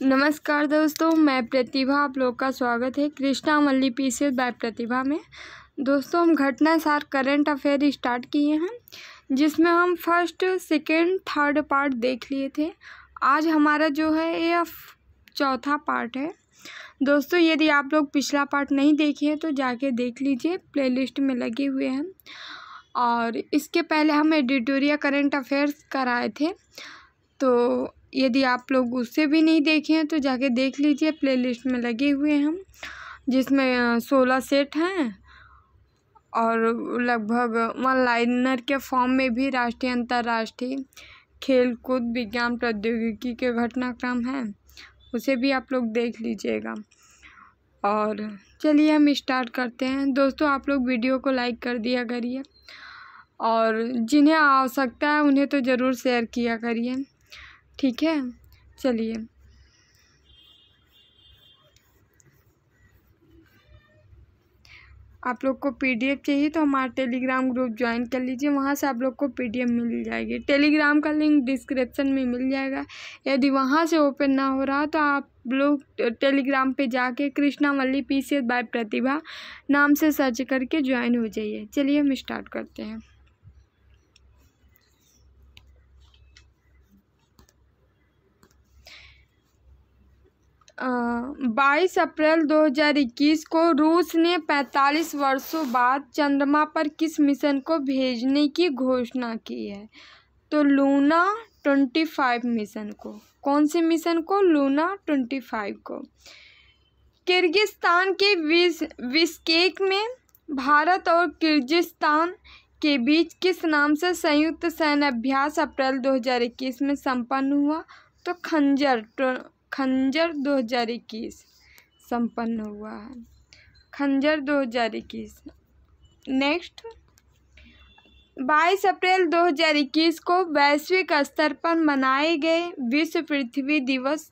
नमस्कार दोस्तों, मैं प्रतिभा। आप लोग का स्वागत है कृष्णा मल्ली पीसीएस बाय प्रतिभा में। दोस्तों, हम घटना सार करंट अफेयर स्टार्ट किए हैं, जिसमें हम फर्स्ट, सेकंड, थर्ड पार्ट देख लिए थे। आज हमारा जो है ये चौथा पार्ट है। दोस्तों, यदि आप लोग पिछला पार्ट नहीं देखे हैं तो जाके देख लीजिए, प्लेलिस्ट में लगे हुए हैं। और इसके पहले हम एडिटोरियल करंट अफेयर्स कराए थे, तो यदि आप लोग उससे भी नहीं देखे हैं तो जाके देख लीजिए, प्लेलिस्ट में लगे हुए हैं, जिसमें 16 सेट हैं और लगभग वन लाइनर के फॉर्म में भी राष्ट्रीय, अंतर्राष्ट्रीय, खेल कूद, विज्ञान, प्रौद्योगिकी के घटनाक्रम हैं, उसे भी आप लोग देख लीजिएगा। और चलिए हम स्टार्ट करते हैं। दोस्तों, आप लोग वीडियो को लाइक कर दिया करिए और जिन्हें आवश्यकता है उन्हें तो ज़रूर शेयर किया करिए, ठीक है। चलिए, आप लोग को पीडीएफ चाहिए तो हमारा टेलीग्राम ग्रुप ज्वाइन कर लीजिए, वहाँ से आप लोग को पीडीएफ मिल जाएगी। टेलीग्राम का लिंक डिस्क्रिप्शन में मिल जाएगा। यदि वहाँ से ओपन ना हो रहा तो आप लोग टेलीग्राम पे जाके कृष्णा मल्ली पीसीएस बाय प्रतिभा नाम से सर्च करके ज्वाइन हो जाइए। चलिए हम स्टार्ट करते हैं। 22 अप्रैल 2021 को रूस ने 45 वर्षों बाद चंद्रमा पर किस मिशन को भेजने की घोषणा की है? तो लूना 25 मिशन को। कौन से मिशन को? लूना 25 को। किर्गिस्तान के बिश्केक में भारत और किर्गिस्तान के बीच किस नाम से संयुक्त सैन्य अभ्यास अप्रैल 2021 में संपन्न हुआ? तो खंजर 2021 संपन्न हुआ है। खंजर 2021। नेक्स्ट, 22 अप्रैल 2021 को वैश्विक स्तर पर मनाए गए विश्व पृथ्वी दिवस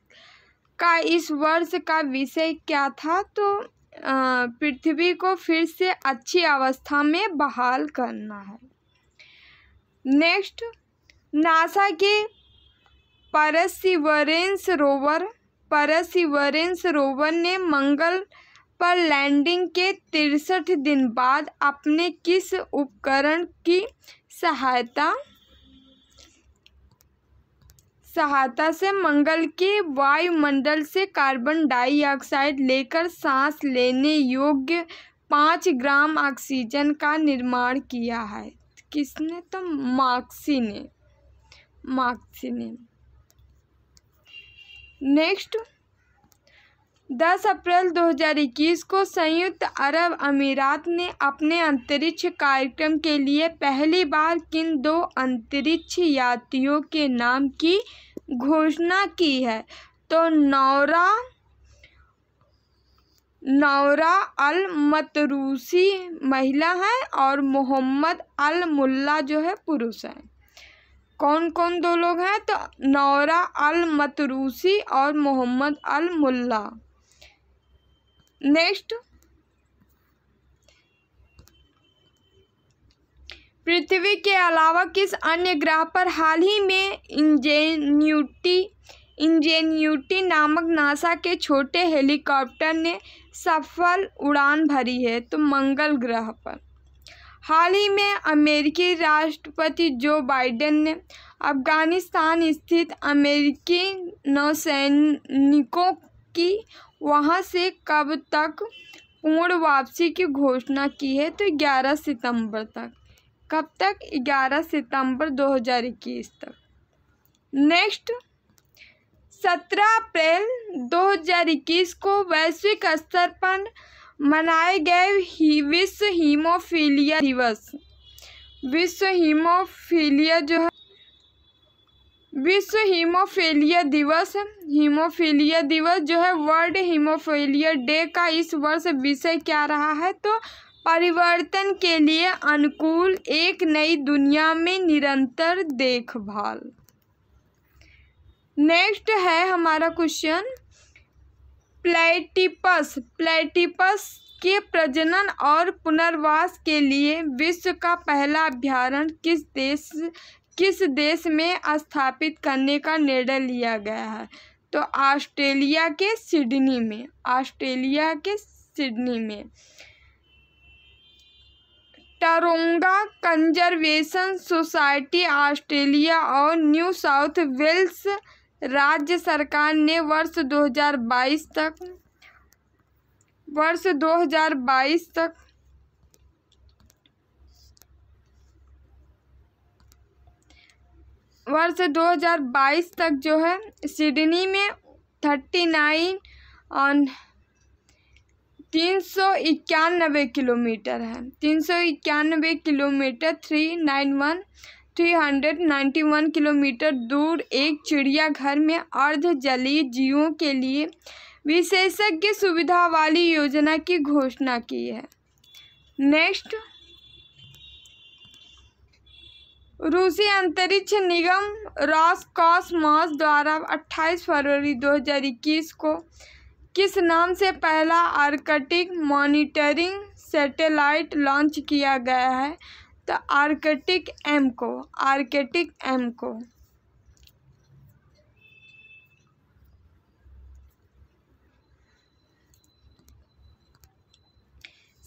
का इस वर्ष का विषय क्या था? तो पृथ्वी को फिर से अच्छी अवस्था में बहाल करना है। नेक्स्ट, नासा के परसिवरेंस रोवर ने मंगल पर लैंडिंग के 63 दिन बाद अपने किस उपकरण की सहायता से मंगल के वायुमंडल से कार्बन डाइऑक्साइड लेकर सांस लेने योग्य 5 ग्राम ऑक्सीजन का निर्माण किया है? किसने? तो मार्क्सी ने। नेक्स्ट, 10 अप्रैल 2021 को संयुक्त अरब अमीरात ने अपने अंतरिक्ष कार्यक्रम के लिए पहली बार किन 2 अंतरिक्ष यात्रियों के नाम की घोषणा की है? तो नौरा अल मतरूसी महिला है और मोहम्मद अल मुल्ला जो है पुरुष है। कौन कौन 2 लोग हैं? तो नौरा अल मतरूसी और मोहम्मद अल मुल्ला। नेक्स्ट, पृथ्वी के अलावा किस अन्य ग्रह पर हाल ही में इंजेन्यूटी नामक नासा के छोटे हेलीकॉप्टर ने सफल उड़ान भरी है? तो मंगल ग्रह पर। हाल ही में अमेरिकी राष्ट्रपति जो बाइडेन ने अफगानिस्तान स्थित अमेरिकी नौसैनिकों की वहां से कब तक पूर्ण वापसी की घोषणा की है? तो 11 सितंबर तक। कब तक? 11 सितंबर 2021 तक। नेक्स्ट, 17 अप्रैल 2021 को वैश्विक स्तर पर मनाए गए विश्व हीमोफीलिया दिवस। विश्व हीमोफीलिया दिवस जो है वर्ल्ड हीमोफीलिया डे का इस वर्ष विषय क्या रहा है? तो परिवर्तन के लिए अनुकूल एक नई दुनिया में निरंतर देखभाल। नेक्स्ट है हमारा क्वेश्चन, प्लेटिपस के प्रजनन और पुनर्वास के लिए विश्व का पहला अभयारण्य किस देश में स्थापित करने का निर्णय लिया गया है? तो ऑस्ट्रेलिया के सिडनी में। टरोंगा कंजर्वेशन सोसाइटी ऑस्ट्रेलिया और न्यू साउथ वेल्स राज्य सरकार ने वर्ष 2022 तक जो है सिडनी में 39 और 391 किलोमीटर है, 391 किलोमीटर 391 किलोमीटर दूर एक चिड़ियाघर में अर्ध जलीय जीवों के लिए विशेषज्ञ सुविधा वाली योजना की घोषणा की है। नेक्स्ट, रूसी अंतरिक्ष निगम रोसकॉसमॉस द्वारा 28 फरवरी 2021 को किस नाम से पहला आर्कटिक मॉनिटरिंग सैटेलाइट लॉन्च किया गया है? तो आर्कटिक एम को।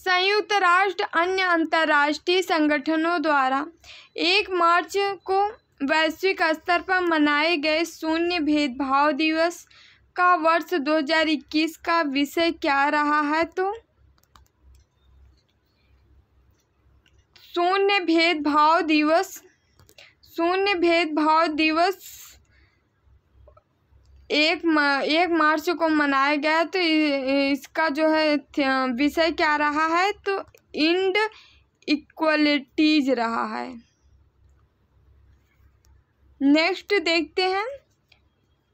संयुक्त राष्ट्र अन्य अंतर्राष्ट्रीय संगठनों द्वारा 1 मार्च को वैश्विक स्तर पर मनाए गए शून्य भेदभाव दिवस का वर्ष 2021 का विषय क्या रहा है? तो शून्य भेदभाव दिवस 1 मार्च को मनाया गया। तो इसका जो है विषय क्या रहा है? तो इंड इक्वलिटीज रहा है। नेक्स्ट देखते हैं,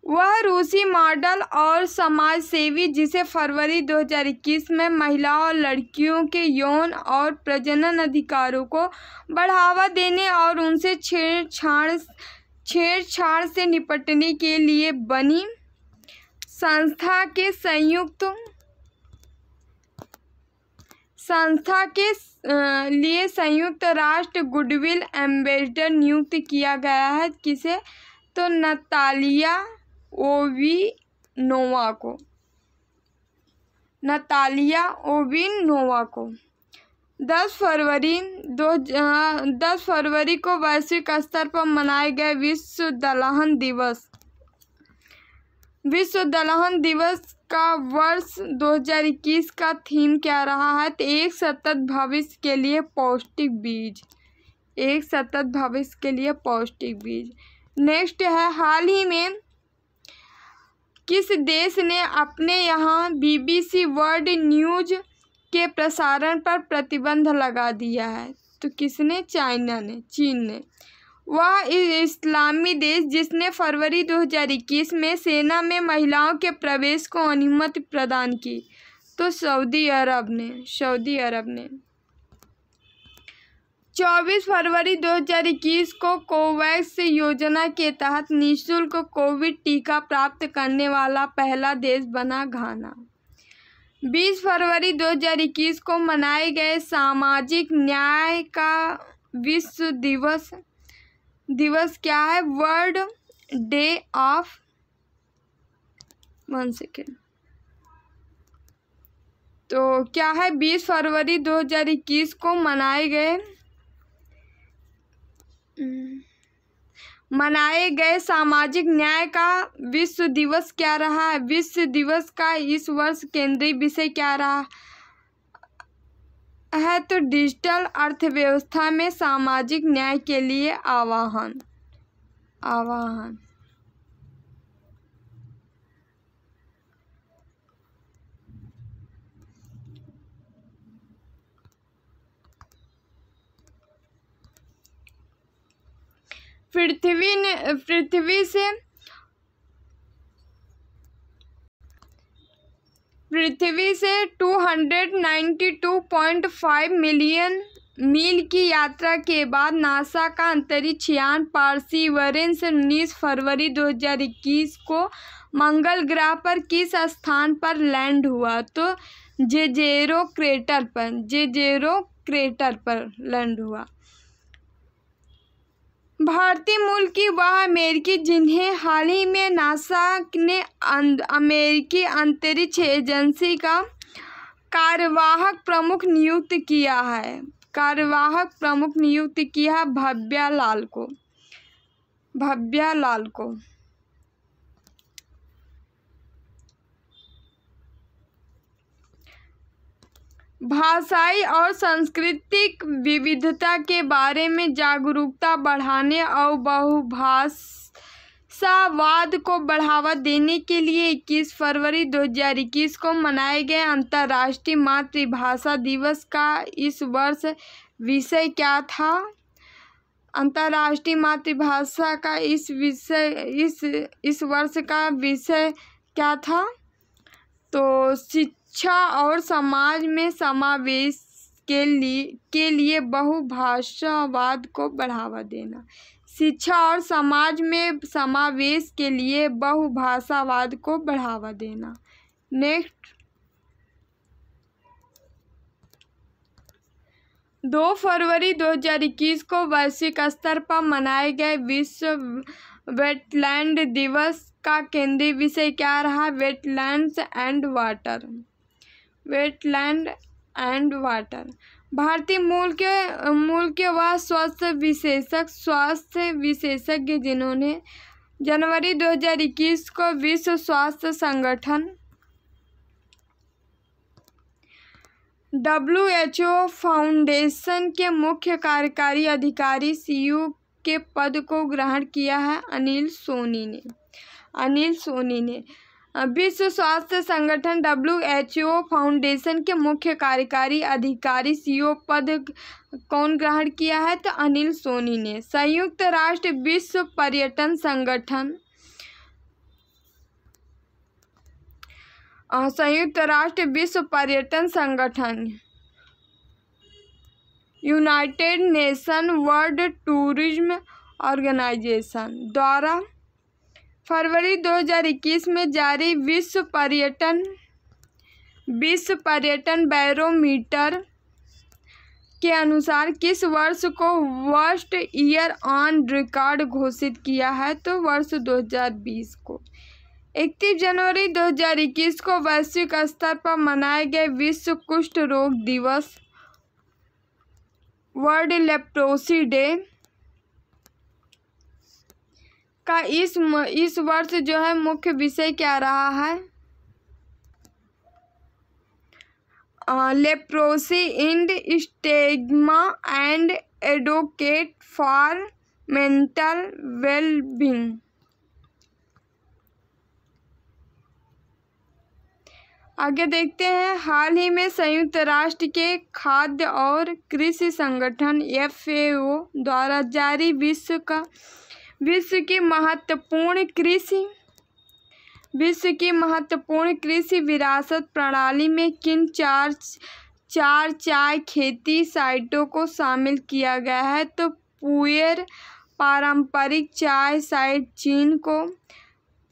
वह रूसी मॉडल और समाज सेवी जिसे फरवरी 2021 में महिलाओं और लड़कियों के यौन और प्रजनन अधिकारों को बढ़ावा देने और उनसे छेड़छाड़ से निपटने के लिए बनी संस्था लिए संयुक्त राष्ट्र गुडविल एम्बेसडर नियुक्त किया गया है। किसे? तो नतालिया ओविनोवा को। 10 फरवरी को वैश्विक स्तर पर मनाए गए विश्व दलहन दिवस का वर्ष 2021 का थीम क्या रहा है? तो एक सतत भविष्य के लिए पौष्टिक बीज। नेक्स्ट है, हाल ही में किस देश ने अपने यहाँ BBC वर्ल्ड न्यूज के प्रसारण पर प्रतिबंध लगा दिया है? तो किसने? चीन ने। वह इस्लामी देश जिसने फरवरी 2021 में सेना में महिलाओं के प्रवेश को अनुमति प्रदान की? तो सऊदी अरब ने। 24 फरवरी 2021 को कोवैक्स योजना के तहत निःशुल्क कोविड टीका प्राप्त करने वाला पहला देश बना घाना। 20 फरवरी 2021 को मनाए गए सामाजिक न्याय का विश्व दिवस क्या है? World day of 1 second. तो क्या है? 20 फरवरी 2021 को मनाए गए सामाजिक न्याय का विश्व दिवस क्या रहा है? विश्व दिवस का इस वर्ष केंद्रीय विषय क्या रहा है? तो डिजिटल अर्थव्यवस्था में सामाजिक न्याय के लिए आह्वान। 292.5 मिलियन मील की यात्रा के बाद नासा का अंतरिक्ष यान परसीवरेंस 19 फरवरी 2021 को मंगल ग्रह पर किस स्थान पर लैंड हुआ? तो जेजेरो क्रेटर पर लैंड हुआ। भारतीय मूल की वह अमेरिकी जिन्हें हाल ही में नासा ने अमेरिकी अंतरिक्ष एजेंसी का कार्यवाहक प्रमुख नियुक्त किया है। भव्या लाल को। भाषाई और सांस्कृतिक विविधता के बारे में जागरूकता बढ़ाने और बहुभाषावाद को बढ़ावा देने के लिए 21 फरवरी 2021 को मनाए गए अंतर्राष्ट्रीय मातृभाषा दिवस का इस वर्ष विषय क्या था? अंतर्राष्ट्रीय मातृभाषा का इस वर्ष का विषय क्या था? तो शिक्षा और समाज में समावेश के लिए बहुभाषावाद को बढ़ावा देना। शिक्षा और समाज में समावेश के लिए बहुभाषावाद को बढ़ावा देना। नेक्स्ट, 2 फरवरी 2021 को वैश्विक स्तर पर मनाए गए विश्व वेटलैंड दिवस का केंद्रीय विषय क्या रहा? Wetlands and water. भारतीय मूल के वह स्वास्थ्य विशेषज्ञ जिन्होंने जनवरी 2021 को विश्व स्वास्थ्य संगठन WHO फाउंडेशन के मुख्य कार्यकारी अधिकारी CEO के पद को ग्रहण किया है। अनिल सोनी ने विश्व स्वास्थ्य संगठन WHO फाउंडेशन के मुख्य कार्यकारी अधिकारी CEO पद कौन ग्रहण किया है? तो अनिल सोनी ने। संयुक्त राष्ट्र विश्व पर्यटन संगठन United Nation World Tourism Organization द्वारा फरवरी 2021 में जारी विश्व पर्यटन बैरोमीटर के अनुसार किस वर्ष को वर्स्ट ईयर ऑन रिकॉर्ड घोषित किया है? तो वर्ष 2020 को। 31 जनवरी 2021 को वैश्विक स्तर पर मनाए गए विश्व कुष्ठ रोग दिवस वर्ल्ड लेप्रोसी डे का इस वर्ष जो है मुख्य विषय क्या रहा है? Leprosy end stigma and advocate for mental wellbeing. आगे देखते हैं। हाल ही में संयुक्त राष्ट्र के खाद्य और कृषि संगठन FAO द्वारा जारी विश्व की महत्वपूर्ण कृषि विरासत प्रणाली में किन चार चाय खेती साइटों को शामिल किया गया है? तो पुएर पारंपरिक चाय साइट चीन को,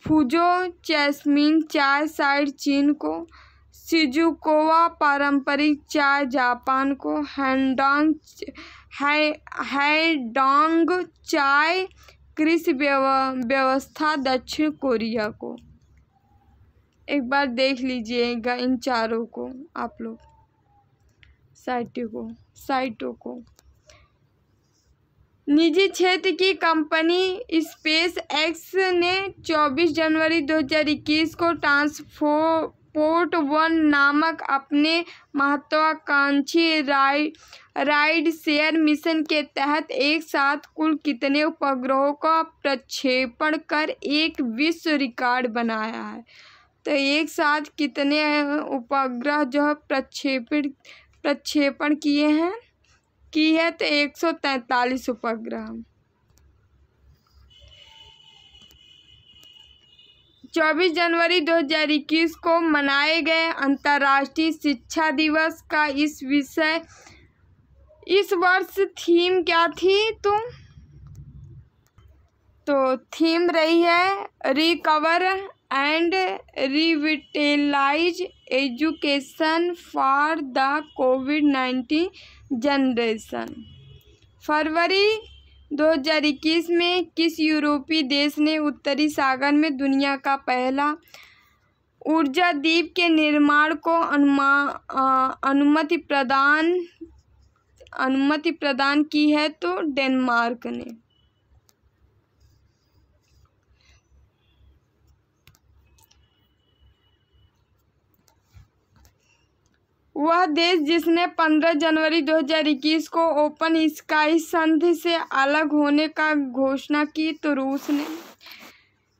फुजो जैस्मिन चाय साइट चीन को, शिजुकोवा पारंपरिक चाय जापान को, हैडोंग चाय कृषि व्यवस्था दक्षिण कोरिया को। एक बार देख लीजिएगा इन चारों को आप लोग साइटों को। निजी क्षेत्र की कंपनी स्पेस एक्स ने 24 जनवरी 2021 को ट्रांसपोर्ट वन नामक अपने महत्वाकांक्षी राइड शेयर मिशन के तहत एक साथ कुल कितने उपग्रहों का प्रक्षेपण कर एक विश्व रिकॉर्ड बनाया है? तो एक साथ कितने उपग्रह जो है प्रक्षेपण किए हैं? तो 143 उपग्रह। 24 जनवरी 2021 को मनाए गए अंतर्राष्ट्रीय शिक्षा दिवस का इस वर्ष थीम क्या थी? तो थीम रही है recover and revitalise education for the कोविड-19 जनरेशन। फरवरी 2021 में किस यूरोपीय देश ने उत्तरी सागर में दुनिया का पहला ऊर्जा द्वीप के निर्माण को अनुमति प्रदान की है? तो डेनमार्क ने। वह देश जिसने 15 जनवरी 2021 को ओपन स्काई संधि से अलग होने का घोषणा की? तो रूस ने।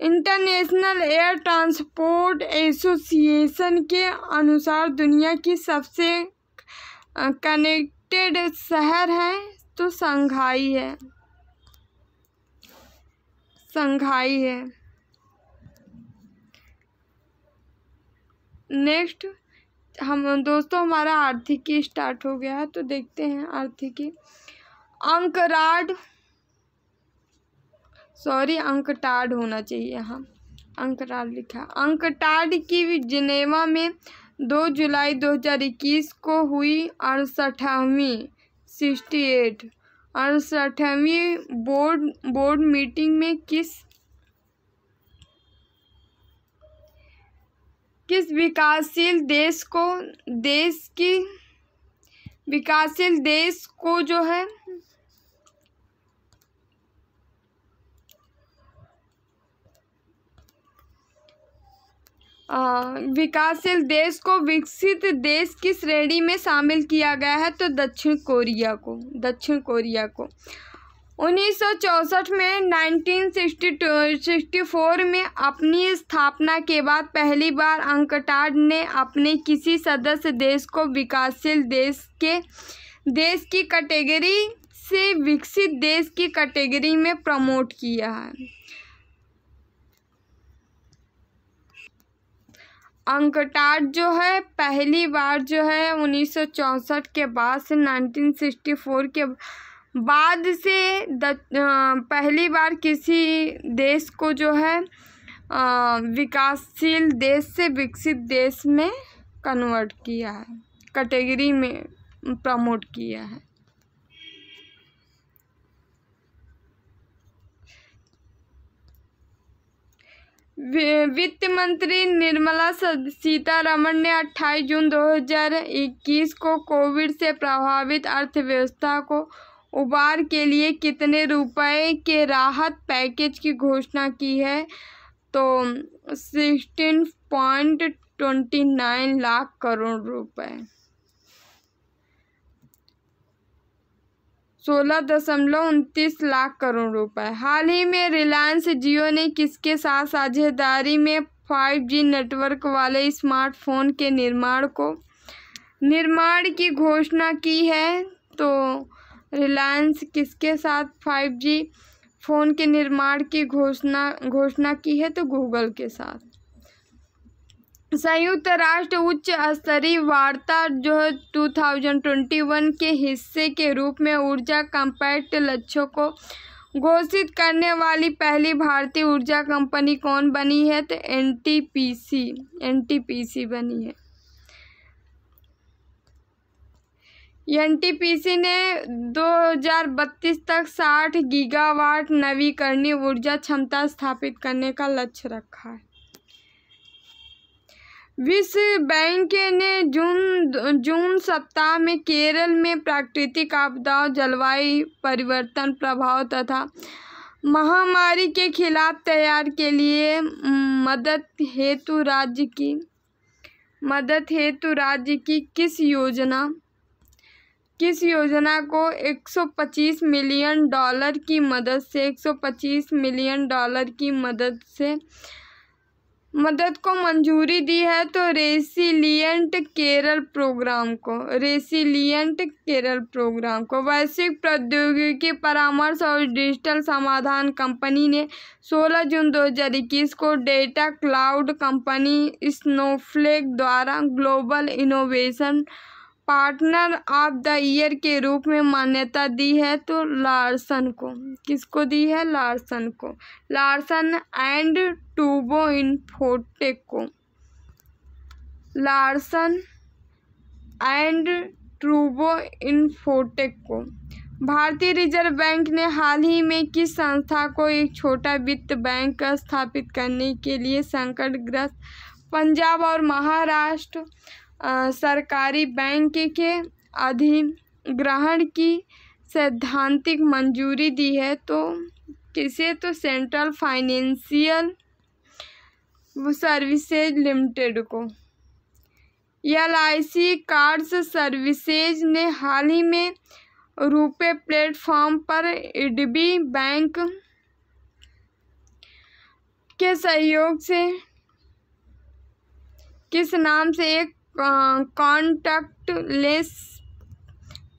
इंटरनेशनल एयर ट्रांसपोर्ट एसोसिएशन के अनुसार दुनिया की सबसे कनेक्टेड शहर है? तो शंघाई है। शंघाई है। नेक्स्ट दोस्तों हमारा आर्थिकी स्टार्ट हो गया है, तो देखते हैं आर्थिकी। अंकटाड होना चाहिए, यहाँ अंकटाड लिखा। अंकटाड की जिनेवा में 2 जुलाई 2021 को हुई 68वीं बोर्ड मीटिंग में किस विकासशील देश को जो है विकासशील देश को विकसित देश की श्रेणी में शामिल किया गया है? तो दक्षिण कोरिया को। 1964 में 1964 में अपनी स्थापना के बाद पहली बार अंकटाड ने अपने किसी सदस्य देश को विकासशील देश की कैटेगरी से विकसित देश की कैटेगरी में प्रमोट किया है। अंकटाड जो है पहली बार जो है 1964 के बाद से 1964 के बाद से पहली बार किसी देश को जो है विकासशील देश से विकसित देश में कन्वर्ट किया है, कैटेगरी में प्रमोट किया है। वित्त मंत्री निर्मला सीतारमण ने 28 जून 2021 को कोविड से प्रभावित अर्थव्यवस्था को उबार के लिए कितने रुपए के राहत पैकेज की घोषणा की है? तो 16.29 लाख करोड़ रुपए, 16.29 लाख करोड़ रुपए। हाल ही में रिलायंस जियो ने किसके साथ साझेदारी में 5G नेटवर्क वाले स्मार्टफोन के निर्माण की घोषणा की है? तो रिलायंस किसके साथ 5G फोन के निर्माण की घोषणा की है? तो गूगल के साथ। संयुक्त राष्ट्र उच्च स्तरीय वार्ता जो 2021 के हिस्से के रूप में ऊर्जा कॉम्पैक्ट लक्ष्यों को घोषित करने वाली पहली भारतीय ऊर्जा कंपनी कौन बनी है? तो एनटीपीसी बनी है। एनटीपीसी ने 2032 तक 60 गीगावाट नवीकरणीय ऊर्जा क्षमता स्थापित करने का लक्ष्य रखा है। विश्व बैंक ने जून सप्ताह में केरल में प्राकृतिक आपदाओं, जलवायु परिवर्तन प्रभाव तथा महामारी के खिलाफ तैयारी के लिए मदद हेतु राज्य की किस योजना को $125 मिलियन की मदद से मदद को मंजूरी दी है? तो रेसिलिएंट केरल प्रोग्राम को वैश्विक प्रौद्योगिकी परामर्श और डिजिटल समाधान कंपनी ने 16 जून 2021 को डेटा क्लाउड कंपनी स्नोफ्लेक द्वारा global innovation partner of the year के रूप में मान्यता दी है। तो लार्सन को, किसको दी है? लार्सन को, लार्सन एंड टूबो इन्फोटेक को, लार्सन एंड ट्रूबो इन्फोटेक को। भारतीय रिजर्व बैंक ने हाल ही में किस संस्था को एक छोटा वित्त बैंक स्थापित करने के लिए संकटग्रस्त पंजाब और महाराष्ट्र सरकारी बैंक के अधिग्रहण की सैद्धांतिक मंजूरी दी है? तो किसे? तो सेंट्रल फाइनेंशियल सर्विसेज लिमिटेड को। LIC कार्ड्स सर्विसेज ने हाल ही में रुपे प्लेटफॉर्म पर IDB बैंक के सहयोग से किस नाम से एक कॉन्टैक्टलेस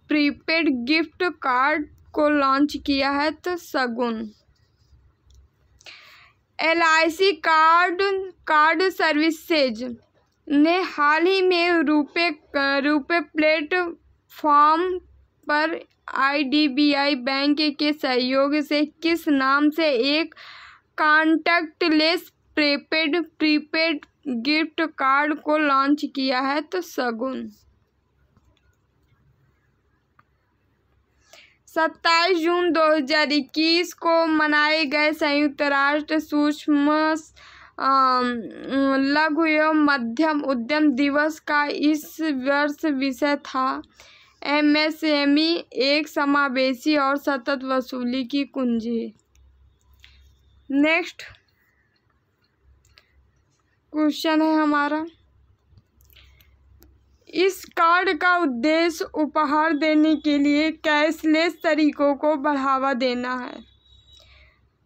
प्रीपेड गिफ्ट कार्ड को लॉन्च किया है? तो शगुन। LIC कार्ड सर्विसेज ने हाल ही में रुपे प्लेटफॉर्म पर IDBI बैंक के सहयोग से किस नाम से एक कॉन्टैक्टलेस प्रीपेड गिफ्ट कार्ड को लॉन्च किया है? तो शगुन। 27 जून 2021 को मनाए गए संयुक्त राष्ट्र सूक्ष्म लघु एवं मध्यम उद्यम दिवस का इस वर्ष विषय था MSME एक समावेशी और सतत वसूली की कुंजी। नेक्स्ट क्वेश्चन है हमारा, इस कार्ड का उद्देश्य उपहार देने के लिए कैशलेस तरीकों को बढ़ावा देना है।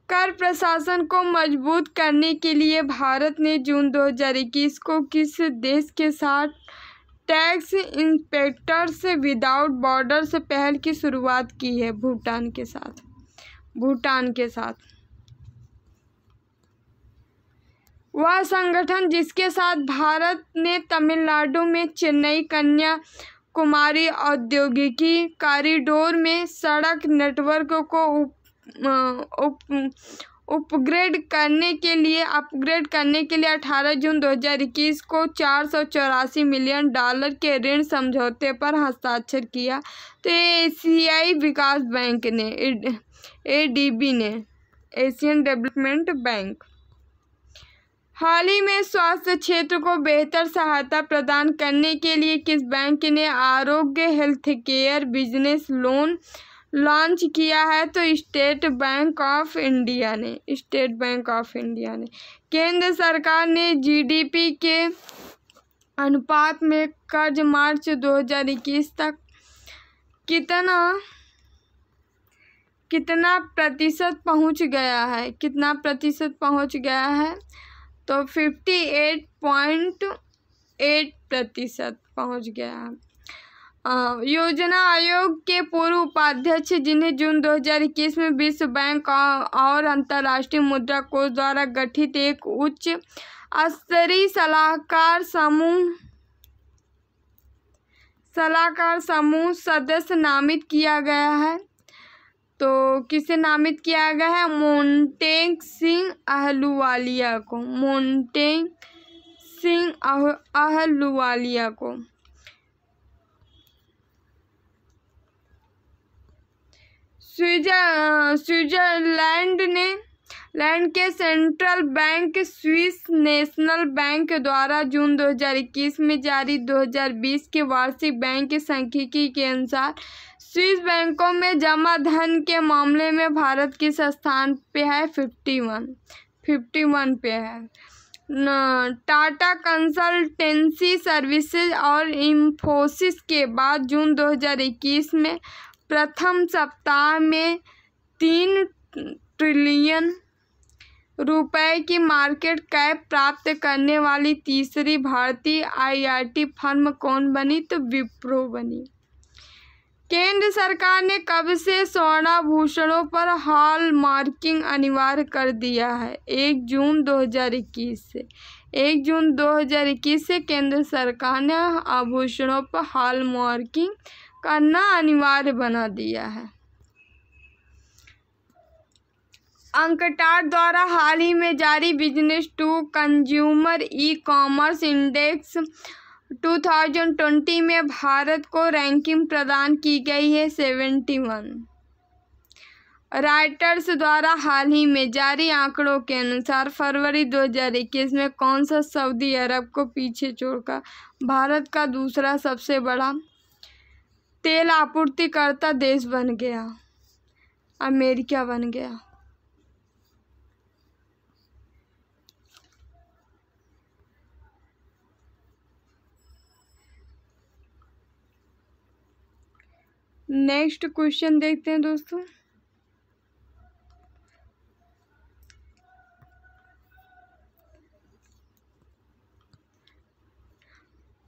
कर प्रशासन को मजबूत करने के लिए भारत ने जून 2021 को किस देश के साथ टैक्स इंस्पेक्टर्स विदाउट बॉर्डर्स पहल की शुरुआत की है? भूटान के साथ। वह संगठन जिसके साथ भारत ने तमिलनाडु में चेन्नई कन्याकुमारी औद्योगिकी कॉरिडोर में सड़क नेटवर्क को अपग्रेड करने के लिए 18 जून 2021 को $484 मिलियन के ऋण समझौते पर हस्ताक्षर किया। तो एशियाई विकास बैंक ने ADB ने एशियन डेवलपमेंट बैंक हाल ही में स्वास्थ्य क्षेत्र को बेहतर सहायता प्रदान करने के लिए किस बैंक ने आरोग्य health care business loan launch किया है? तो स्टेट बैंक ऑफ इंडिया ने। केंद्र सरकार ने GDP के अनुपात में कर्ज मार्च 2021 तक कितना प्रतिशत पहुंच गया है? तो 58.8% पहुंच गया है। योजना आयोग के पूर्व उपाध्यक्ष जिन्हें जून 2021 में विश्व बैंक और अंतर्राष्ट्रीय मुद्रा कोष द्वारा गठित एक उच्च स्तरीय सलाहकार समूह सदस्य नामित किया गया है? तो किसे नामित किया गया है? मोंटेग सिंह अहलुवालिया को। स्विट्जरलैंड के central bank Swiss national bank द्वारा जून 2021 में जारी 2020 के वार्षिक बैंक सांख्यिकी के अनुसार स्विस बैंकों में जमा धन के मामले में भारत किस स्थान पे है? 51 पे है। टाटा कंसल्टेंसी सर्विसेज और इंफोसिस के बाद जून 2021 में प्रथम सप्ताह में 3 ट्रिलियन रुपए की मार्केट कैप प्राप्त करने वाली तीसरी भारतीय IIT फर्म कौन बनी? तो विप्रो बनी। केंद्र सरकार ने कब से स्वर्णाभूषणों पर हॉल मार्किंग अनिवार्य कर दिया है? 1 जून 2021 से केंद्र सरकार ने आभूषणों पर हॉल मार्किंग करना अनिवार्य बना दिया है। अंकटार द्वारा हाल ही में जारी business to consumer ecommerce index 2020 में भारत को रैंकिंग प्रदान की गई है 71। रॉयटर्स द्वारा हाल ही में जारी आंकड़ों के अनुसार फरवरी 2021 में कौन सा सऊदी अरब को पीछे छोड़कर भारत का दूसरा सबसे बड़ा तेल आपूर्तिकर्ता देश बन गया? अमेरिका बन गया। नेक्स्ट क्वेश्चन देखते हैं दोस्तों।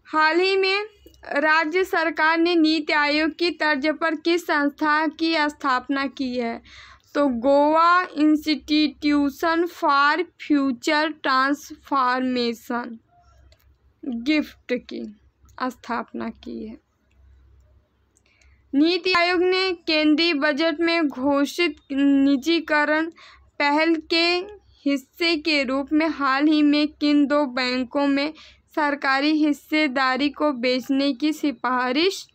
हाल ही में राज्य सरकार ने नीति आयोग की तर्ज पर किस संस्था की स्थापना की है? तो Goa institution for future transformation gift की स्थापना की है। नीति आयोग ने केंद्रीय बजट में घोषित निजीकरण पहल के हिस्से के रूप में हाल ही में किन दो बैंकों में सरकारी हिस्सेदारी को बेचने की सिफारिश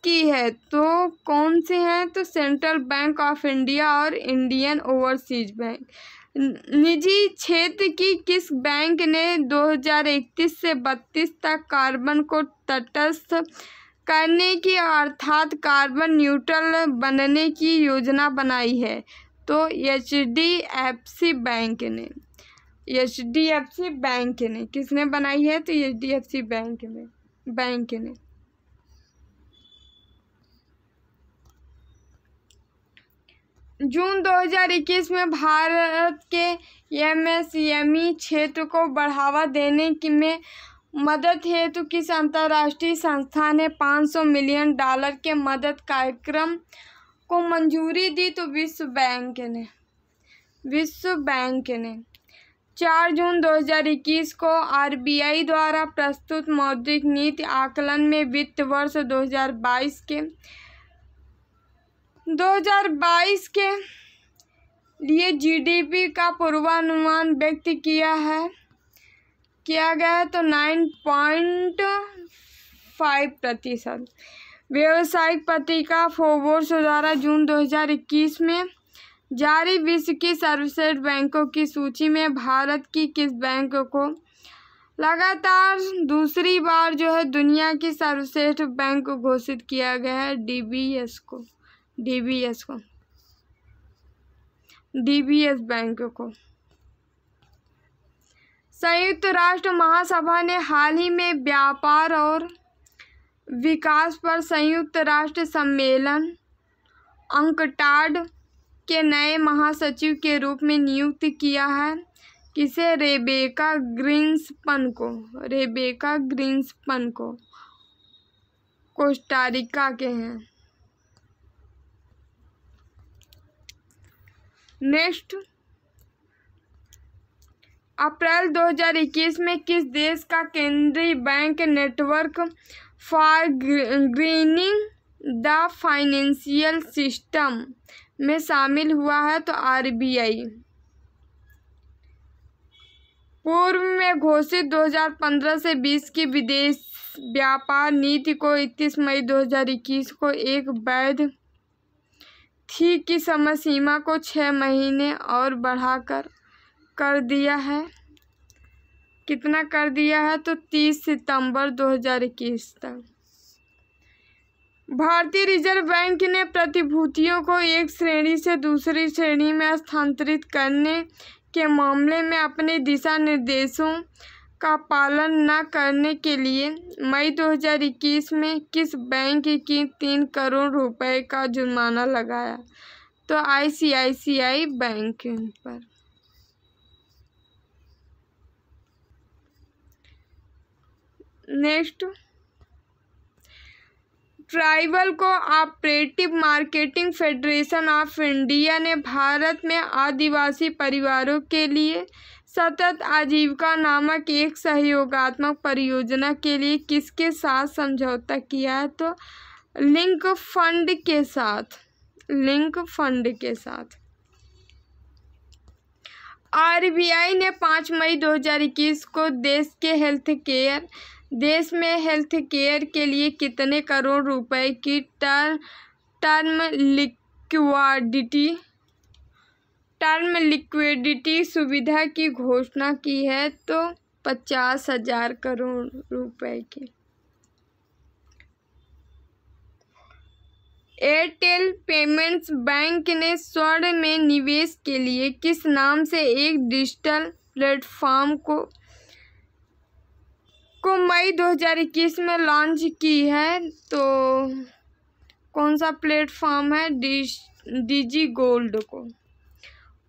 की है? तो कौन से हैं? तो सेंट्रल बैंक ऑफ इंडिया और इंडियन ओवरसीज बैंक। निजी क्षेत्र की किस बैंक ने 2031 से 32 तक कार्बन को तटस्थ करने की अर्थात कार्बन न्यूट्रल बनने की योजना बनाई है? तो HDFC बैंक ने किसने बनाई है? तो HDFC बैंक ने। जून 2021 में भारत के MSME क्षेत्र को बढ़ावा देने में मदद हेतु किस अंतर्राष्ट्रीय संस्था ने $500 मिलियन के मदद कार्यक्रम को मंजूरी दी? तो विश्व बैंक ने 4 जून 2021 को RBI द्वारा प्रस्तुत मौद्रिक नीति आकलन में वित्त वर्ष 2022 के लिए GDP का पूर्वानुमान व्यक्त किया गया है। तो 9.5%। व्यावसायिक पत्रिका फोर्ब्स द्वारा जून 2021 में जारी विश्व की सर्वश्रेष्ठ बैंकों की सूची में भारत की किस बैंक को लगातार दूसरी बार जो है दुनिया की सर्वश्रेष्ठ बैंक घोषित किया गया है? DBS बैंक को। संयुक्त राष्ट्र महासभा ने हाल ही में व्यापार और विकास पर संयुक्त राष्ट्र सम्मेलन अंकटाड के नए महासचिव के रूप में नियुक्त किया है किसे? रेबेका ग्रीन्सपन को कोस्टारिका के हैं। नेक्स्ट, अप्रैल 2021 में किस देश का केंद्रीय bank network for grinning the financial system में शामिल हुआ है? तो RBI। पूर्व में घोषित 2015 से 20 की विदेश व्यापार नीति को 31 मई 2021 को एक वैध थी की समय सीमा को 6 महीने और बढ़ाकर कर दिया है। कितना कर दिया है? तो 30 सितंबर 2021 तक। भारतीय रिजर्व बैंक ने प्रतिभूतियों को एक श्रेणी से दूसरी श्रेणी में स्थानांतरित करने के मामले में अपने दिशा निर्देशों का पालन न करने के लिए मई 2021 में किस बैंक की 3 करोड़ रुपए का जुर्माना लगाया? तो ICICI बैंक पर। Next, tribal cooperative marketing federation of India ने भारत में आदिवासी परिवारों के लिए सतत आजीविका नामक एक सहयोगात्मक परियोजना के लिए किसके साथ समझौता किया है? तो लिंक फंड के साथ। RBI ने 5 मई 2021 को देश में हेल्थ केयर के लिए कितने करोड़ रुपए की टर्म लिक्विडिटी सुविधा की घोषणा की है तो 50,000 करोड़ रुपए की। एयरटेल पेमेंट्स बैंक ने स्वर्ण में निवेश के लिए किस नाम से एक डिजिटल प्लेटफॉर्म को मई 2021 में लॉन्च की है? तो कौन सा प्लेटफॉर्म है? डिजी गोल्ड को।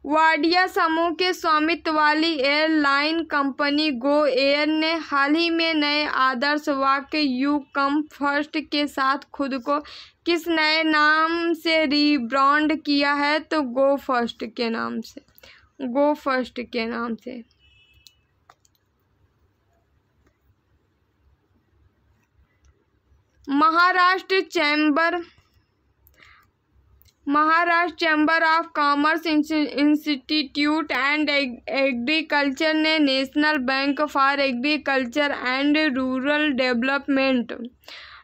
वाडिया समूह के स्वामित्व वाली एयरलाइन कंपनी गो एयर ने हाल ही में नए आदर्श वाक्य यू कम फर्स्ट के साथ खुद को किस नए नाम से रीब्रांड किया है? तो गो फर्स्ट के नाम से। Maharashtra chamber of commerce institute and agriculture ने national bank for agriculture and rural development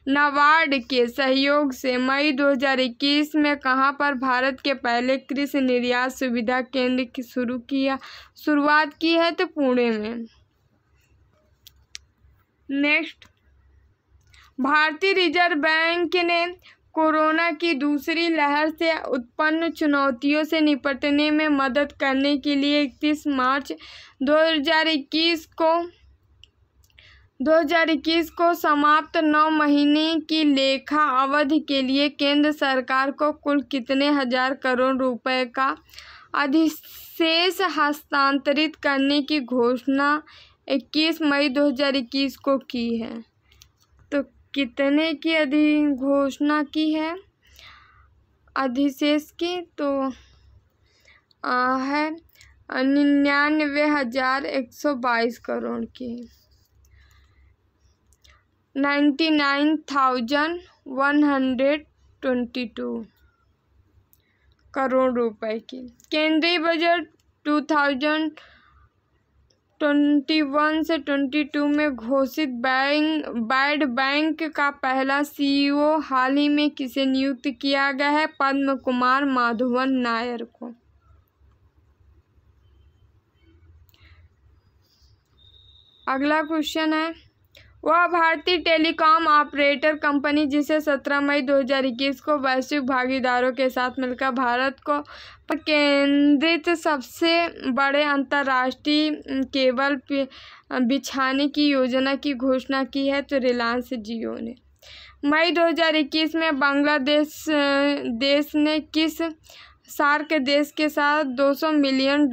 NABARD के सहयोग से मई 2021 में कहां पर भारत के पहले कृषि निर्यात सुविधा केंद्र की शुरुआत की है? तो पुणे में। नेक्स्ट, भारतीय रिजर्व बैंक ने कोरोना की दूसरी लहर से उत्पन्न चुनौतियों से निपटने में मदद करने के लिए 31 मार्च 2021 को समाप्त 9 महीने की लेखा अवधि के लिए केंद्र सरकार को कुल कितने हजार करोड़ रुपए का अधिशेष हस्तांतरित करने की घोषणा 21 मई 2021 को की है? तो कितने की घोषणा की है अधिशेष की? तो है 99,122 करोड़ की, 99,122 करोड़ रुपए की। केंद्रीय बजट 2021 से 22 में घोषित वर्ल्ड बैंक का पहला सीईओ हाल ही में किसे नियुक्त किया गया है? पद्म कुमार माधवन नायर को। अगला क्वेश्चन है, वह भारतीय टेलीकॉम ऑपरेटर कंपनी जिसे 17 मई 2021 को वैश्विक भागीदारों के साथ मिलकर भारत को केंद्रित सबसे बड़े अंतर्राष्ट्रीय केबल बिछाने की योजना की घोषणा की है? तो रिलायंस जियो ने। मई 2021 में बांग्लादेश देश ने किस सार्क देश के साथ $200 मिलियन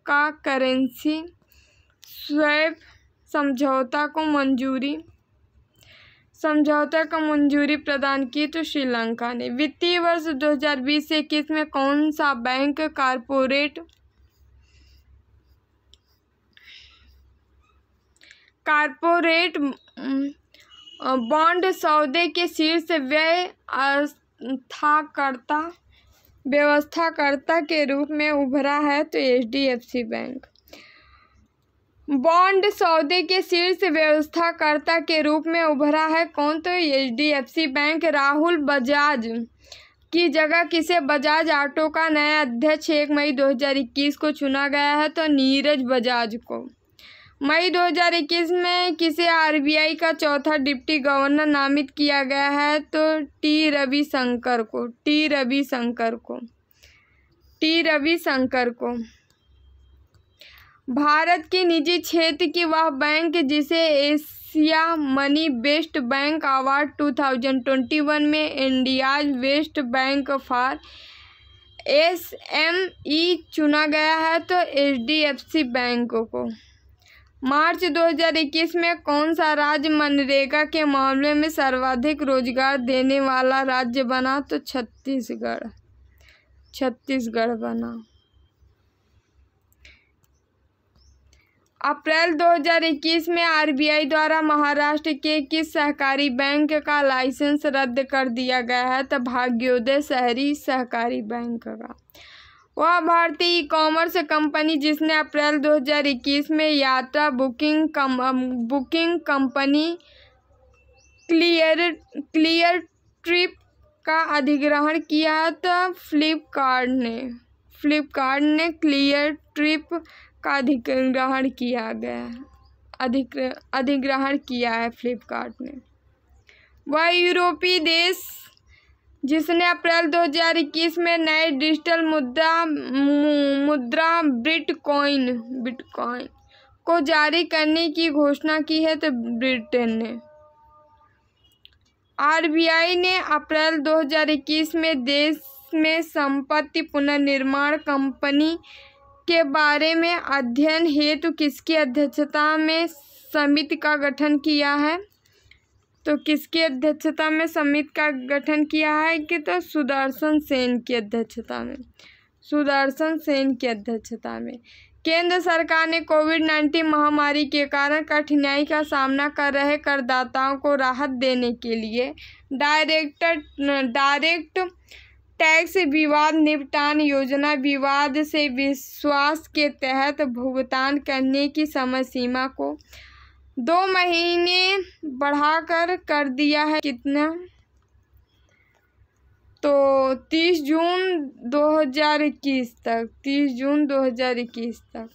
का करेंसी स्वैप समझौता को मंजूरी प्रदान की? तो श्रीलंका ने। वित्तीय वर्ष 2020 से 21 में कौन सा बैंक कारपोरेट बॉन्ड सौदे के शीर्ष व्यवस्थाकर्ता के रूप में उभरा है? तो HDFC बैंक। बॉन्ड सौदे के शीर्ष व्यवस्थाकर्ता के रूप में उभरा है कौन? तो HDFC बैंक। राहुल बजाज की जगह किसे बजाज ऑटो का नया अध्यक्ष 1 मई 2021 को चुना गया है? तो नीरज बजाज को। मई 2021 में किसे RBI का चौथा डिप्टी गवर्नर नामित किया गया है? तो टी रविशंकर को। भारत के निजी क्षेत्र की वह बैंक जिसे Asia money best bank award 2021 में India's best bank for SME चुना गया है? तो HDFC बैंक को। मार्च 2021 में कौन सा राज्य मनरेगा के मामले में सर्वाधिक रोजगार देने वाला राज्य बना? तो छत्तीसगढ़ बना। अप्रैल 2021 में RBI द्वारा महाराष्ट्र के किस सहकारी बैंक का लाइसेंस रद्द कर दिया गया है? तो भाग्योदय शहरी सहकारी बैंक का। वह भारतीय ई-कॉमर्स कंपनी जिसने अप्रैल 2021 में यात्रा बुकिंग कंपनी क्लियर ट्रिप का अधिग्रहण किया है? तो फ्लिपकार्ट ने क्लियर ट्रिप का अधिग्रहण किया गया है, अधिग्रहण किया है फ्लिपकार्ट ने। वह यूरोपीय देश जिसने अप्रैल 2021 में नए डिजिटल मुद्रा बिटकॉइन को जारी करने की घोषणा की है? तो ब्रिटेन ने। आरबीआई ने अप्रैल 2021 में देश में संपत्ति पुनर्निर्माण कंपनी के बारे में अध्ययन हेतु किसकी अध्यक्षता में समिति का गठन किया है? तो किसकी अध्यक्षता में समिति का गठन किया है? कि तो सुदर्शन सेन की अध्यक्षता में। केंद्र सरकार ने कोविड-19 महामारी के कारण कठिनाई का सामना कर रहे करदाताओं को राहत देने के लिए डायरेक्ट टैक्स विवाद निपटान योजना विवाद से विश्वास के तहत भुगतान करने की समय सीमा को 2 महीने बढ़ाकर कर दिया है। कितना? तो 30 जून 2021 तक।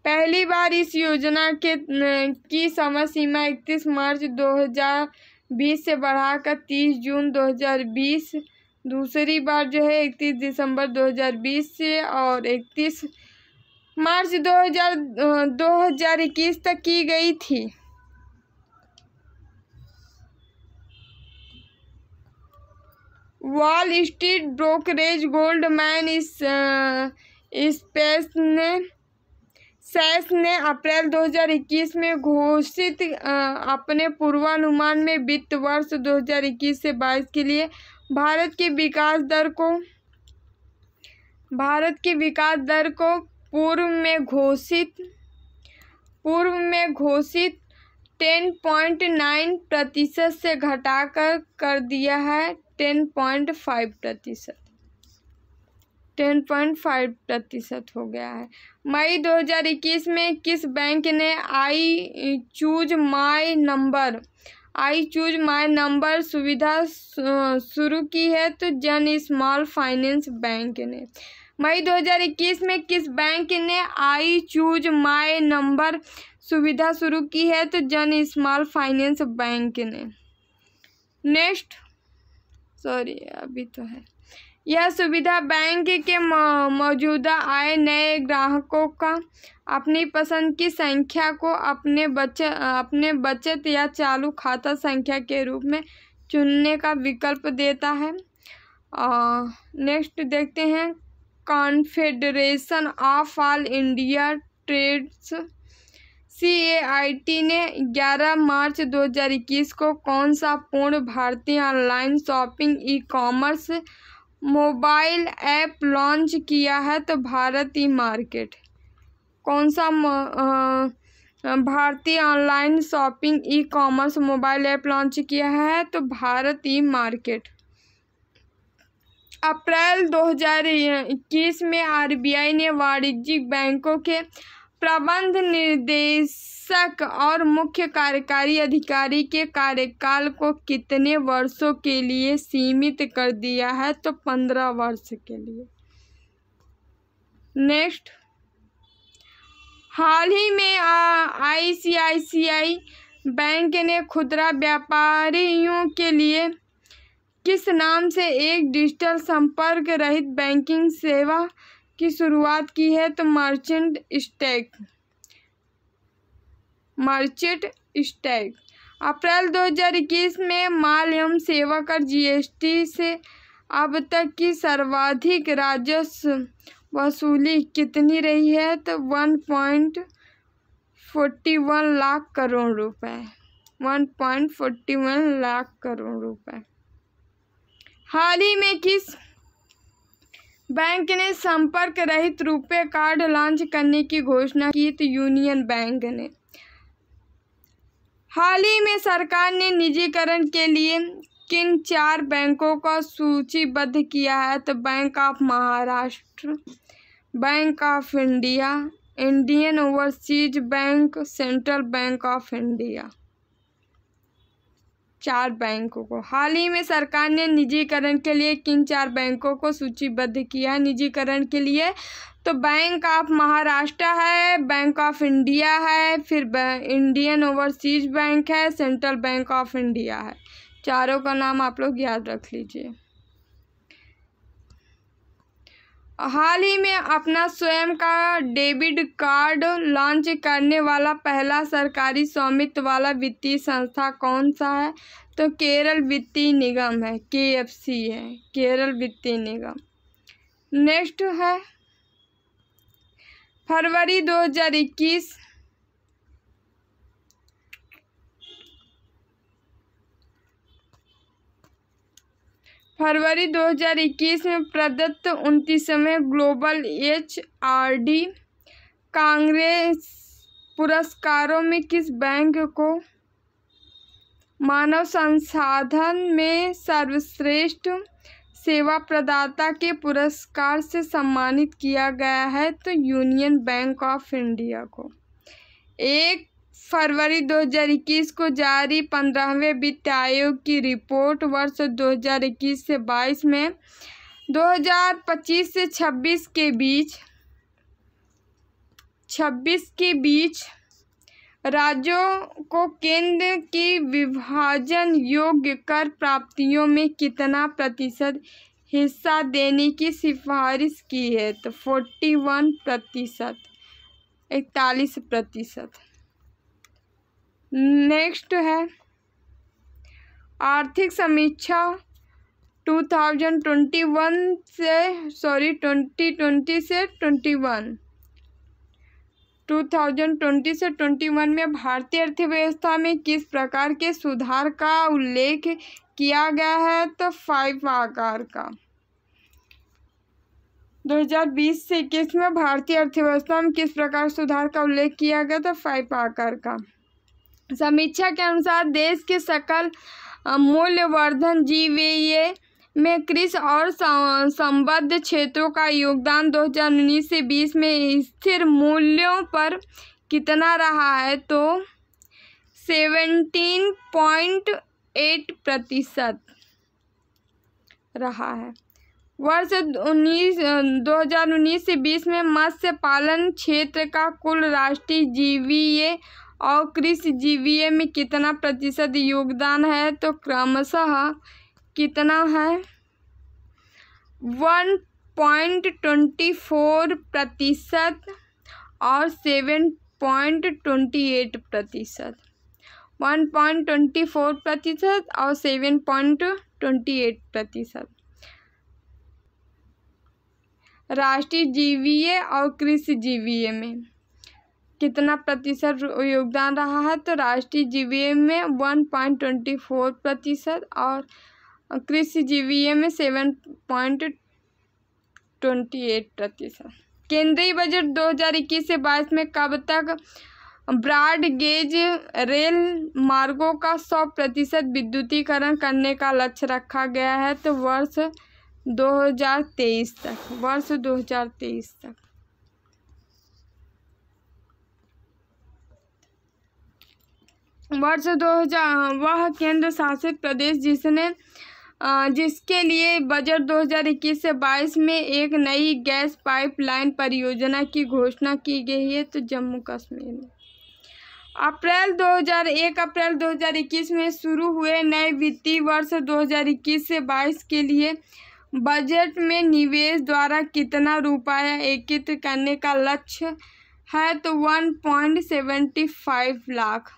पहली बार इस योजना की समय सीमा 31 मार्च 2020 से बढ़ाकर 30 जून 2020, दूसरी बार जो है 31 दिसंबर 2020 से और 31 मार्च 2021 तक की गई थी। वॉल स्ट्रीट ब्रोकरेज गोल्डमैन सैक्स ने अप्रैल 2021 में घोषित अपने पूर्वानुमान में वित्त वर्ष 2021 से 22 के लिए भारत की विकास दर को पूर्व में घोषित 10.9% से घटाकर कर दिया है 10.5% हो गया है। मई 2021 में किस बैंक ने आई चूज माय नंबर सुविधा शुरू की है? तो जन स्मॉल फाइनेंस बैंक ने। मई 2021 में किस बैंक ने आई चूज माय नंबर सुविधा शुरू की है? तो जन स्मॉल फाइनेंस बैंक ने। नेक्स्ट, अभी तो है। यह सुविधा बैंक के मौजूदा आए नए ग्राहकों का अपनी पसंद की संख्या को अपने बचत या चालू खाता संख्या के रूप में चुनने का विकल्प देता है। नेक्स्ट देखते हैं, Confederation of All India Trades CAIT ने 11 मार्च 2021 को कौन सा पूर्ण भारतीय online shopping ecommerce mobile app launch किया है? तो भारत ई मार्केट। कौन सा भारतीय online shopping ecommerce mobile app launch किया है? तो भारत ई मार्केट। अप्रैल 2021 में आरबीआई ने वाणिज्यिक बैंकों के प्रबंध निर्देशक और मुख्य कार्यकारी अधिकारी के कार्यकाल को कितने वर्षों के लिए सीमित कर दिया है? तो 15 वर्ष के लिए। नेक्स्ट, हाल ही में ICICI बैंक ने खुदरा व्यापारियों के लिए किस नाम से एक डिजिटल संपर्क रहित बैंकिंग सेवा की शुरुआत की है? तो मर्चेंट स्टैक। अप्रैल 2021 में माल एवं सेवा कर GST से अब तक की सर्वाधिक राजस्व वसूली कितनी रही है? तो 1.41 लाख करोड़ रुपए। 1.41 लाख करोड़ रुपए। हाल ही में किस बैंक ने संपर्क रहित रुपए कार्ड लॉन्च करने की घोषणा की? तो यूनियन बैंक ने। हाल ही में सरकार ने निजीकरण के लिए किन 4 बैंकों को सूचीबद्ध किया है? तो bank of Maharashtra, bank of India, Indian overseas bank, central bank of India. 4 बैंकों को। हाल ही में सरकार ने निजीकरण के लिए किन 4 बैंकों को सूचीबद्ध किया है निजीकरण के लिए? तो बैंक ऑफ महाराष्ट्र है, बैंक ऑफ इंडिया है, फिर इंडियन ओवरसीज बैंक है, सेंट्रल बैंक ऑफ इंडिया है। चारों का नाम आप लोग याद रख लीजिए। हाल ही में अपना स्वयं का डेबिट कार्ड लॉन्च करने वाला पहला सरकारी स्वामित्व वाला वित्तीय संस्था कौन सा है? तो केरल वित्तीय निगम है, KFC है, केरल वित्तीय निगम। नेक्स्ट है फरवरी 2021 में प्रदत्त 29वें ग्लोबल HRD कांग्रेस पुरस्कारों में किस बैंक को मानव संसाधन में सर्वश्रेष्ठ सेवा प्रदाता के पुरस्कार से सम्मानित किया गया है? तो यूनियन बैंक ऑफ इंडिया को। 1 फरवरी 2021 को जारी 15वें वित्त आयोग की रिपोर्ट वर्ष 2021 से 22 में 2025 से 26 के बीच राज्यों को केंद्र की विभाजन योग्य कर प्राप्तियों में कितना प्रतिशत हिस्सा देने की सिफारिश की है? तो 41%, 41%। नेक्स्ट है आर्थिक समीक्षा 2021 से 2020 से 21 में भारतीय अर्थव्यवस्था में किस प्रकार के सुधार का उल्लेख किया गया है? तो 5 आकार का। 2020 से 21 में भारतीय अर्थव्यवस्था में किस प्रकार सुधार का उल्लेख किया गया? तो 5 आकार का। समीक्षा के अनुसार देश के सकल मूल्यवर्धन GVA में कृषि और संबद्ध क्षेत्रों का योगदान 2019 से 20 में स्थिर मूल्यों पर कितना रहा है? तो 17.8% रहा है। वर्ष 2019 से 20 में मत्स्य पालन क्षेत्र का कुल राष्ट्रीय GVA और कृषि GVA में कितना प्रतिशत योगदान है? तो क्रमशः कितना है? 1.24% और 7.28%। 1.24% और 7.28%। राष्ट्रीय GVA और कृषि GVA में कितना प्रतिशत योगदान रहा है? तो राष्ट्रीय GVA में 1.24% और कृषि GVA में 7.28%। केंद्रीय बजट 2021 से 22 में कब तक ब्रॉड गेज रेल मार्गों का 100% विद्युतीकरण करने का लक्ष्य रखा गया है? तो वर्ष 2023 तक। वर्ष 2023 तक। वर्ष 2000 वह केंद्र शासित प्रदेश जिसके लिए बजट 2021 से 22 में एक नई गैस पाइपलाइन परियोजना की घोषणा की गई है? तो जम्मू कश्मीर में। 1 अप्रैल 2021 में शुरू हुए नए वित्तीय वर्ष 2021 से 22 के लिए बजट में निवेश द्वारा कितना रुपया एकत्रित करने का लक्ष्य है? तो 1.75 लाख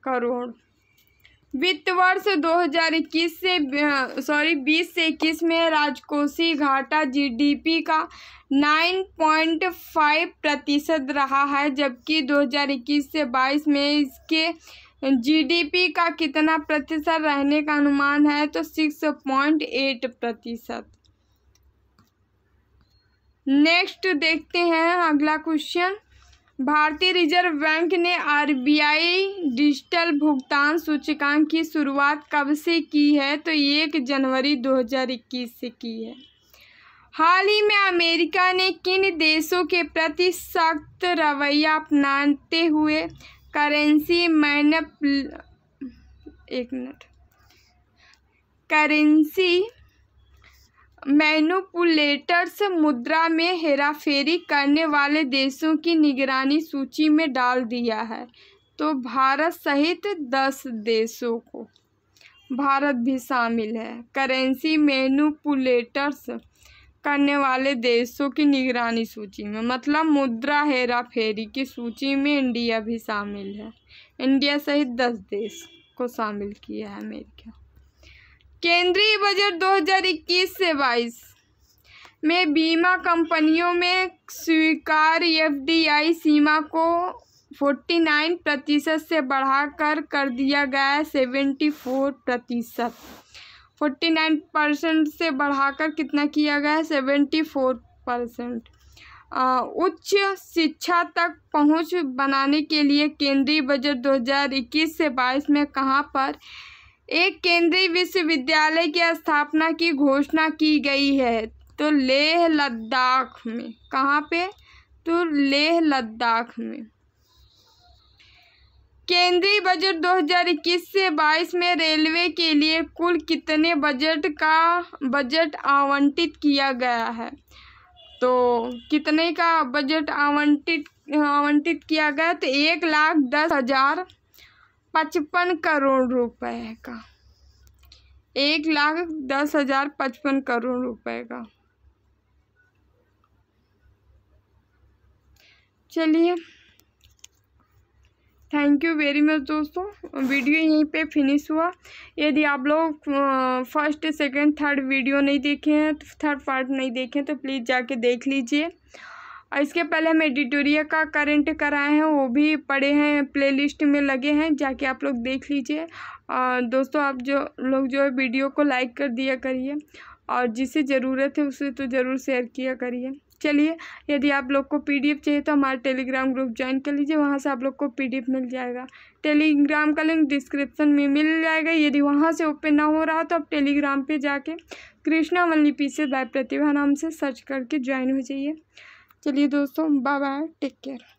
करोड़। वित्त वर्ष 2021 से 20 से 21 में राजकोषीय घाटा GDP का 9.5% रहा है, जबकि 2021 से 22 में इसके GDP का कितना प्रतिशत रहने का अनुमान है? तो 6.8%। नेक्स्ट देखते हैं अगला क्वेश्चन। भारतीय रिजर्व बैंक ने RBI डिजिटल भुगतान सूचकांक की शुरुआत कब से की है? तो 1 जनवरी 2021 से की है। हाल ही में अमेरिका ने किन देशों के प्रति सख्त रवैया अपनाते हुए करेंसी मैनिपुलेटर्स मुद्रा में हेराफेरी करने वाले देशों की निगरानी सूची में डाल दिया है। तो भारत सहित 10 देशों को, भारत भी शामिल है। करेंसी मैनिपुलेटर्स करने वाले देशों की निगरानी सूची में, मतलब मुद्रा हेराफेरी की सूची में इंडिया भी शामिल है। इंडिया सहित 10 देश को शामिल किया है अमेरिका। केंद्रीय बजट 2021 से 22 में बीमा कंपनियों में स्वीकार्य एफडीआई सीमा को 49% से बढ़ाकर कर दिया गया है 74%। 49% से बढ़ाकर कितना किया गया है? 74%। उच्च शिक्षा तक पहुंच बनाने के लिए केंद्रीय बजट 2021 से 22 में कहां पर एक केंद्रीय विश्वविद्यालय की स्थापना की घोषणा की गई है? तो लेह लद्दाख में। कहाँ पे? तो लेह लद्दाख में। केंद्रीय बजट 2021 से 22 में रेलवे के लिए कुल कितने बजट आवंटित किया गया है? तो कितने का बजट आवंटित किया गया? तो 1,10,055 करोड़ रुपए का। 1,10,055 करोड़ रुपए का। चलिए, थैंक यू वेरी मच दोस्तों। वीडियो यहीं पे फिनिश हुआ। यदि आप लोग फर्स्ट सेकंड थर्ड वीडियो नहीं देखे हैं, तो थर्ड पार्ट नहीं देखे तो प्लीज़ जाके देख लीजिए। और इसके पहले हम एडिटोरियल का करंट कराए हैं, वो भी पड़े हैं, प्लेलिस्ट में लगे हैं, जाके आप लोग देख लीजिए। और दोस्तों, आप जो है वीडियो को लाइक कर दिया करिए, और जिसे ज़रूरत है उसे तो ज़रूर शेयर किया करिए। चलिए, यदि आप लोग को पीडीएफ चाहिए तो हमारा टेलीग्राम ग्रुप ज्वाइन कर लीजिए, वहाँ से आप लोग को पीडीएफ मिल जाएगा। टेलीग्राम का लिंक डिस्क्रिप्शन में मिल जाएगा। यदि वहाँ से ओपन ना हो रहा तो आप टेलीग्राम पे जाके कृष्णा वल्ली पीसेस बाय प्रतिभा नाम से सर्च करके ज्वाइन हो जाइए। चलिए दोस्तों, बाय बाय, टेक केयर।